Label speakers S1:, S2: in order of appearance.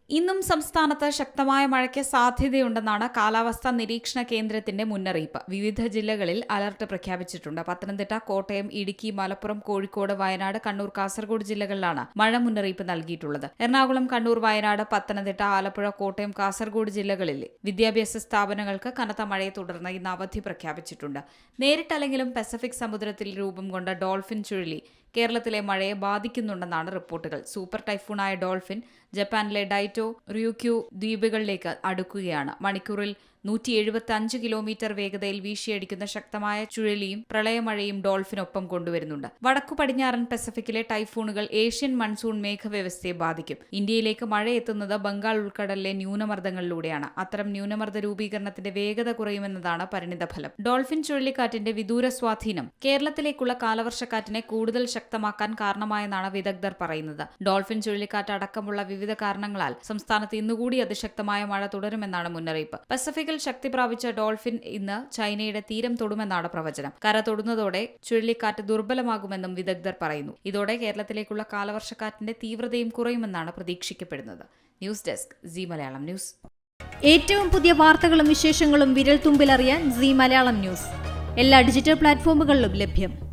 S1: ഇന്നും സംസ്ഥാനത്ത് ശക്തമായ മഴയ്ക്ക് സാധ്യതയുണ്ടെന്നാണ് കാലാവസ്ഥാ നിരീക്ഷണ കേന്ദ്രത്തിന്റെ മുന്നറിയിപ്പ്. വിവിധ ജില്ലകളിൽ അലർട്ട് പ്രഖ്യാപിച്ചിട്ടുണ്ട്. പത്തനംതിട്ട, കോട്ടയം, ഇടുക്കി, മലപ്പുറം, കോഴിക്കോട്, വയനാട്, കണ്ണൂർ, കാസർഗോഡ് ജില്ലകളിലാണ് മഴ മുന്നറിയിപ്പ് നൽകിയിട്ടുള്ളത്. എറണാകുളം, കണ്ണൂർ, വയനാട്, പത്തനംതിട്ട, ആലപ്പുഴ, കോട്ടയം, കാസർഗോഡ് ജില്ലകളിലെ വിദ്യാഭ്യാസ സ്ഥാപനങ്ങൾക്ക് കനത്ത മഴയെ തുടർന്ന് ഇന്ന് അവധി പ്രഖ്യാപിച്ചിട്ടുണ്ട്. നേരിട്ടല്ലെങ്കിലും പസഫിക് സമുദ്രത്തിൽ രൂപം കൊണ്ട ഡോൾഫിൻ ചുഴലി കേരളത്തിലെ മഴയെ ബാധിക്കുന്നുണ്ടെന്നാണ് റിപ്പോർട്ടുകൾ. സൂപ്പർ ടൈഫൂണായ ഡോൾഫിൻ ജപ്പാനിലെ ഡൈറ്റോ റിയുക്യു ദ്വീപുകളിലേക്ക് അടുക്കുകയാണ്. മണിക്കൂറിൽ 175 കിലോമീറ്റർ വേഗതയിൽ വീശിയടിക്കുന്ന ശക്തമായ ചുഴലിയും പ്രളയമഴയും ഡോൾഫിനൊപ്പം കൊണ്ടുവരുന്നുണ്ട്. വടക്കു പടിഞ്ഞാറൻ പസഫിക്കിലെ ടൈഫൂണുകൾ ഏഷ്യൻ മൺസൂൺ മേഘവ്യവസ്ഥയെ ബാധിക്കും. ഇന്ത്യയിലേക്ക് മഴ എത്തുന്നത് ബംഗാൾ ഉൾക്കടലിലെ ന്യൂനമർദ്ദങ്ങളിലൂടെയാണ്. അത്തരം ന്യൂനമർദ്ദ രൂപീകരണത്തിന്റെ വേഗത കുറയുമെന്നതാണ് പരിണിതഫലം. ഡോൾഫിൻ ചുഴലിക്കാറ്റിന്റെ വിദൂര സ്വാധീനം കേരളത്തിലേക്കുള്ള കാലവർഷക്കാറ്റിനെ കൂടുതൽ ശക്തമാക്കാൻ കാരണമായെന്നാണ് വിദഗ്ധർ പറയുന്നത്. ഡോൾഫിൻ ചുഴലിക്കാറ്റ് അടക്കമുള്ള വിവിധ കാരണങ്ങളാൽ സംസ്ഥാനത്ത് ഇന്നുകൂടി അതിശക്തമായ മഴ തുടരുമെന്നാണ് മുന്നറിയിപ്പ്. പസഫിക്കിൽ ശക്തി പ്രാപിച്ച ഡോൾഫിൻ ഇന്ന് ചൈനയുടെ തീരം തൊടുമെന്നാണ് പ്രവചനം. കര തൊടുന്നതോടെ ചുഴലിക്കാറ്റ് ദുർബലമാകുമെന്നും വിദഗ്ധർ പറയുന്നു. ഇതോടെ കേരളത്തിലേക്കുള്ള കാലവർഷക്കാറ്റിന്റെ തീവ്രതയും കുറയുമെന്നാണ് പ്രതീക്ഷിക്കപ്പെടുന്നത്. News desk C Malayalam news.
S2: ഏറ്റവും പുതിയ വാർത്തകളും വിശേഷങ്ങളും വിരൽ തുമ്പിലറിയാൻ സി മലയാളം ന്യൂസ് എല്ലാ ഡിജിറ്റൽ പ്ലാറ്റ്ഫോമുകളിലും ലഭ്യം.